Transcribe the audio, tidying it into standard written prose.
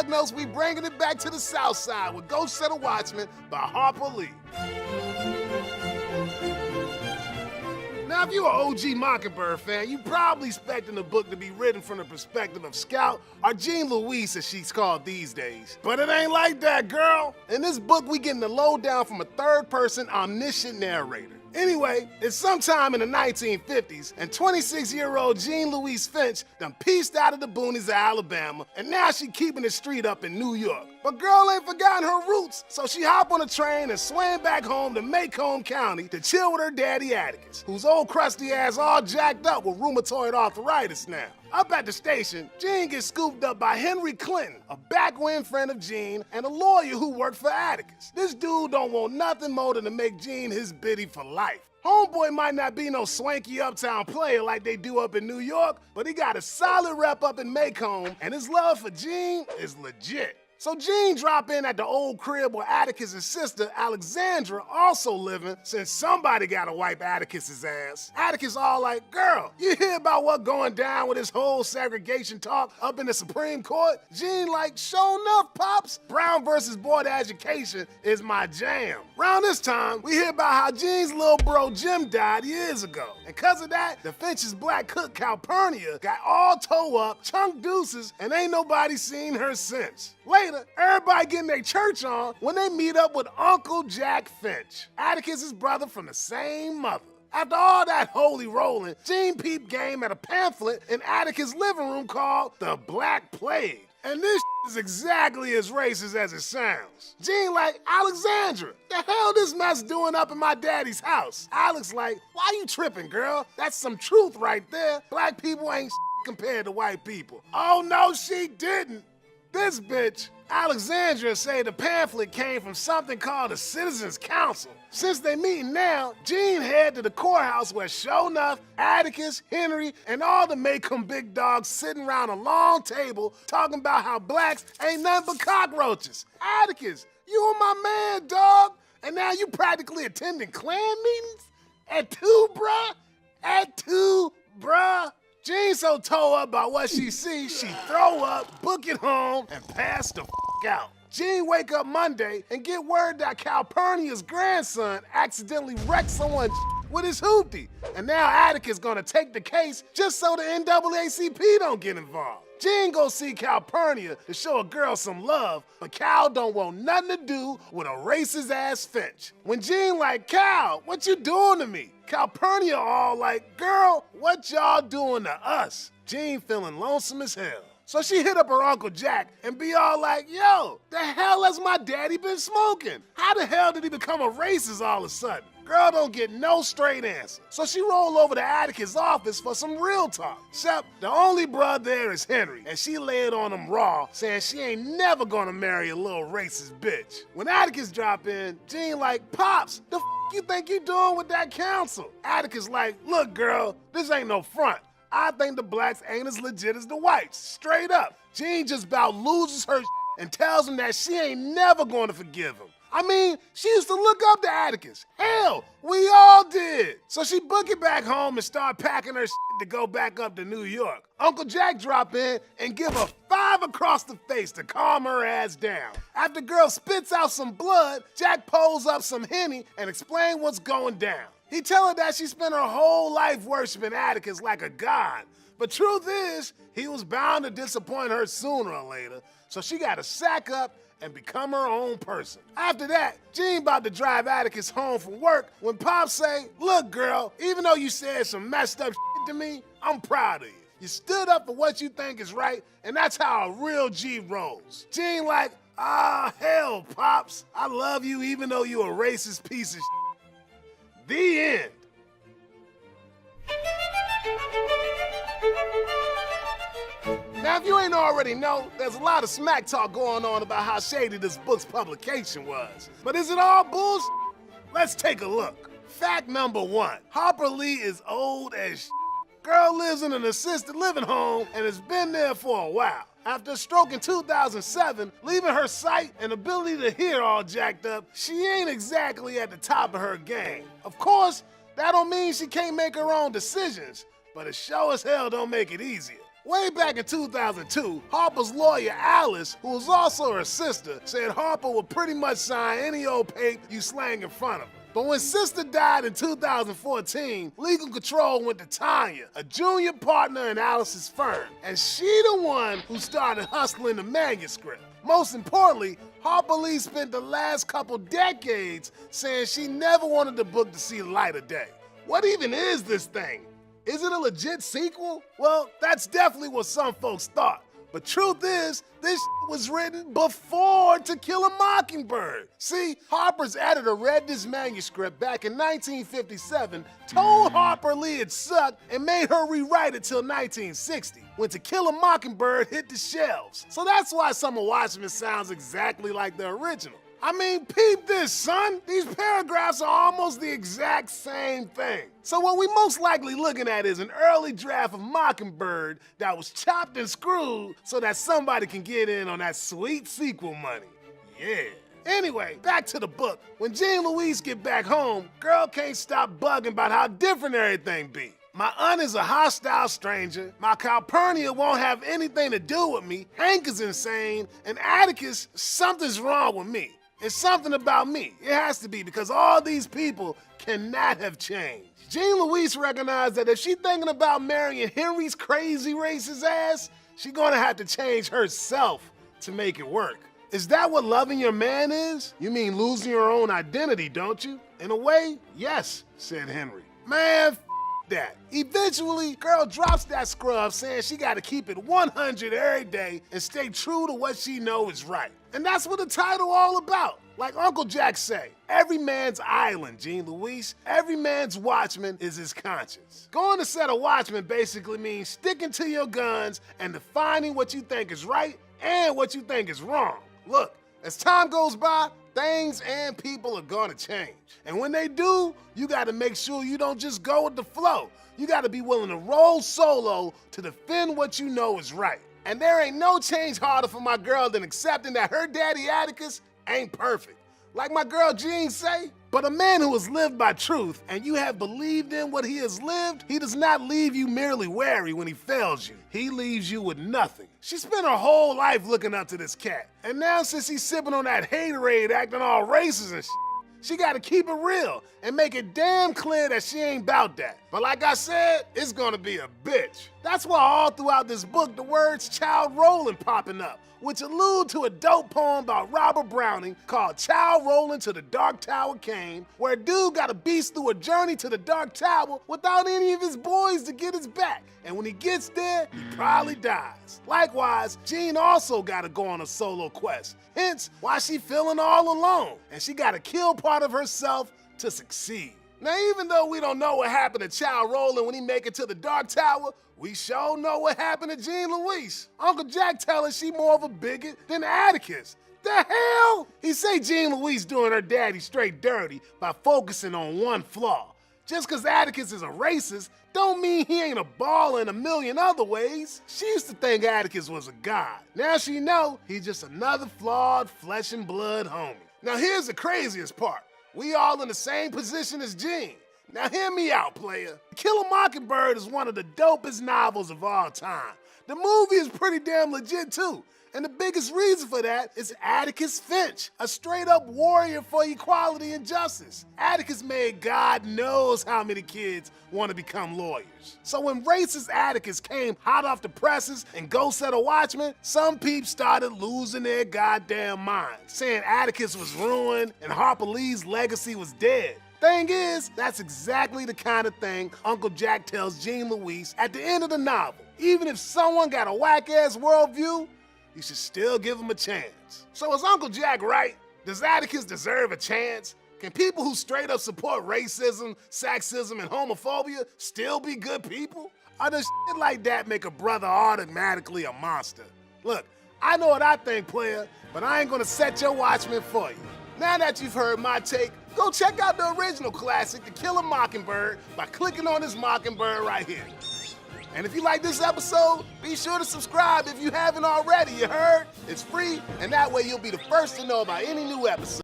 Doug knows we bringing it back to the South Side with Ghost of the Watchman by Harper Lee. Now, if you're an OG Mockingbird fan, you probably expecting the book to be written from the perspective of Scout, or Jean Louise as she's called these days. But it ain't like that, girl. In this book, we getting the lowdown from a third-person omniscient narrator. Anyway, it's sometime in the 1950s, and 26-year-old Jean Louise Finch done pieced out of the boonies of Alabama, and now she keeping the street up in New York. But girl ain't forgotten her roots, so she hop on a train and swam back home to Macomb County to chill with her daddy Atticus, whose old crusty ass all jacked up with rheumatoid arthritis now. Up at the station, Jean gets scooped up by Henry Clinton, a backwind friend of Jean and a lawyer who worked for Atticus. This dude don't want nothing more than to make Jean his biddy for life. Homeboy might not be no swanky uptown player like they do up in New York, but he got a solid rep up in Macomb, and his love for Jean is legit. So Jean drop in at the old crib where Atticus' sister, Alexandra, also living, since somebody gotta wipe Atticus' ass. Atticus all like, girl, you hear about what going down with this whole segregation talk up in the Supreme Court? Jean like, sure enough, Pops, Brown versus Board of Education is my jam. Around this time, we hear about how Jean's little bro Jim died years ago. And cause of that, the Finch's black cook Calpurnia got all toe up, chunk deuces, and ain't nobody seen her since. Later, everybody getting their church on when they meet up with Uncle Jack Finch, Atticus' brother from the same mother. After all that holy rolling, Jean peeped game at a pamphlet in Atticus' living room called The Black Plague. And this is exactly as racist as it sounds. Jean like, Alexandra, the hell this mess doing up in my daddy's house? Alex like, why you tripping, girl? That's some truth right there. Black people ain't compared to white people. Oh no, she didn't. This bitch, Alexandra, say the pamphlet came from something called the Citizens Council. Since they meeting now, Jean head to the courthouse where sure enough, Atticus, Henry, and all the Macomb big dogs sitting around a long table talking about how blacks ain't nothing but cockroaches. Atticus, you were my man, dog. And now you practically attending Klan meetings? At two, bruh? Jean so toe up by what she sees, she throw up, book it home, and pass the out. Jean wake up Monday and get word that Calpurnia's grandson accidentally wrecked someone with his hoopty. And now Atticus gonna take the case just so the NAACP don't get involved. Jean go see Calpurnia to show a girl some love, but Cal don't want nothing to do with a racist ass Finch. When Jean like, Cal, what you doing to me? Calpurnia all like, girl, what y'all doing to us? Jean feeling lonesome as hell. So she hit up her Uncle Jack and be all like, yo, the hell has my daddy been smoking? How the hell did he become a racist all of a sudden? Girl don't get no straight answer. So she roll over to Atticus' office for some real talk. Except the only bruh there is Henry, and she laid on him raw, saying she ain't never gonna marry a little racist bitch. When Atticus drop in, Jean like, Pops, the you think you doing with that council? Atticus like, look girl, this ain't no front. I think the blacks ain't as legit as the whites, straight up. Jean just about loses her and tells him that she ain't never gonna forgive him. I mean, she used to look up to Atticus. Hell, we all did. So she book it back home and start packing her to go back up to New York. Uncle Jack drop in and give her 5 across the face to calm her ass down. After girl spits out some blood, Jack pulls up some Henny and explain what's going down. He tell her that she spent her whole life worshiping Atticus like a god. But truth is, he was bound to disappoint her sooner or later, so she gotta sack up and become her own person. After that, Jean about to drive Atticus home from work when Pops say, look girl, even though you said some messed up shit to me, I'm proud of you. You stood up for what you think is right, and that's how a real G rolls. Jean like, hell, Pops, I love you even though you a racist piece of shit. The end. Now, if you ain't already know, there's a lot of smack talk going on about how shady this book's publication was. But is it all bullshit? Let's take a look. Fact number 1, Harper Lee is old as shit. Girl lives in an assisted living home and has been there for a while. After a stroke in 2007, leaving her sight and ability to hear all jacked up, she ain't exactly at the top of her game. Of course, that don't mean she can't make her own decisions, but it sure as hell don't make it easier. Way back in 2002, Harper's lawyer Alice, who was also her sister, said Harper would pretty much sign any old paper you slang in front of her. But when sister died in 2014, legal control went to Tanya, a junior partner in Alice's firm, and she the one who started hustling the manuscript. Most importantly, Harper Lee spent the last couple decades saying she never wanted the book to see the light of day. What even is this thing? Is it a legit sequel? Well, that's definitely what some folks thought. But truth is, this was written before To Kill a Mockingbird. See, Harper's editor read this manuscript back in 1957, told Harper Lee it sucked, and made her rewrite it till 1960, when To Kill a Mockingbird hit the shelves. So that's why some of Watchmen sounds exactly like the original. I mean, peep this, son. These paragraphs are almost the exact same thing. So what we most likely looking at is an early draft of Mockingbird that was chopped and screwed so that somebody can get in on that sweet sequel money. Yeah. Anyway, back to the book. When Jean Louise get back home, girl can't stop bugging about how different everything be. My aunt is a hostile stranger, my Calpurnia won't have anything to do with me, Hank is insane, and Atticus, something's wrong with me. It's something about me. It has to be, because all these people cannot have changed. Jean Louise recognized that if she's thinking about marrying Henry's crazy racist ass, she's gonna have to change herself to make it work. Is that what loving your man is? You mean losing your own identity, don't you? In a way, yes, said Henry. Man, that. Eventually, girl drops that scrub saying she gotta keep it 100 every day and stay true to what she know is right. And that's what the title all about. Like Uncle Jack say, every man's island, Jean Louise. Every man's watchman is his conscience. Going to set a watchman basically means sticking to your guns and defining what you think is right and what you think is wrong. Look, as time goes by, things and people are gonna change. And when they do, you gotta make sure you don't just go with the flow. You gotta be willing to roll solo to defend what you know is right. And there ain't no change harder for my girl than accepting that her daddy Atticus ain't perfect. Like my girl Jean say, but a man who has lived by truth and you have believed in what he has lived, he does not leave you merely wary when he fails you. He leaves you with nothing. She spent her whole life looking up to this cat. And now since he's sipping on that haterade acting all racist and shit, she gotta keep it real and make it damn clear that she ain't about that. But like I said, it's gonna be a bitch. That's why all throughout this book, the words child rolling popping up, which allude to a dope poem by Robert Browning called Child Rolling to the Dark Tower Came, where a dude got a beast through a journey to the Dark Tower without any of his boys to get his back. And when he gets there, he probably dies. Likewise, Jean also gotta go on a solo quest, hence why she feeling all alone, and she gotta kill part of herself to succeed. Now, even though we don't know what happened to Child Rowland when he make it to the Dark Tower, we sure know what happened to Jean Louise. Uncle Jack tell us she more of a bigot than Atticus. The hell? He say Jean Louise doing her daddy straight dirty by focusing on one flaw. Just cause Atticus is a racist don't mean he ain't a baller in a million other ways. She used to think Atticus was a god. Now she know he's just another flawed flesh and blood homie. Now here's the craziest part. We all in the same position as Jean. Now hear me out, player. To Kill a Mockingbird is one of the dopest novels of all time. The movie is pretty damn legit too. And the biggest reason for that is Atticus Finch, a straight up warrior for equality and justice. Atticus made God knows how many kids want to become lawyers. So when racist Atticus came hot off the presses and Go Set a Watchman, some peeps started losing their goddamn minds, saying Atticus was ruined and Harper Lee's legacy was dead. Thing is, that's exactly the kind of thing Uncle Jack tells Jean Louise at the end of the novel. Even if someone got a whack-ass worldview, you should still give him a chance. So is Uncle Jack right? Does Atticus deserve a chance? Can people who straight up support racism, sexism, and homophobia still be good people? Or does shit like that make a brother automatically a monster? Look, I know what I think, player, but I ain't gonna set your watchman for you. Now that you've heard my take, go check out the original classic, To Kill a Mockingbird, by clicking on this mockingbird right here. And if you like this episode, be sure to subscribe if you haven't already, you heard? It's free, and that way you'll be the first to know about any new episode.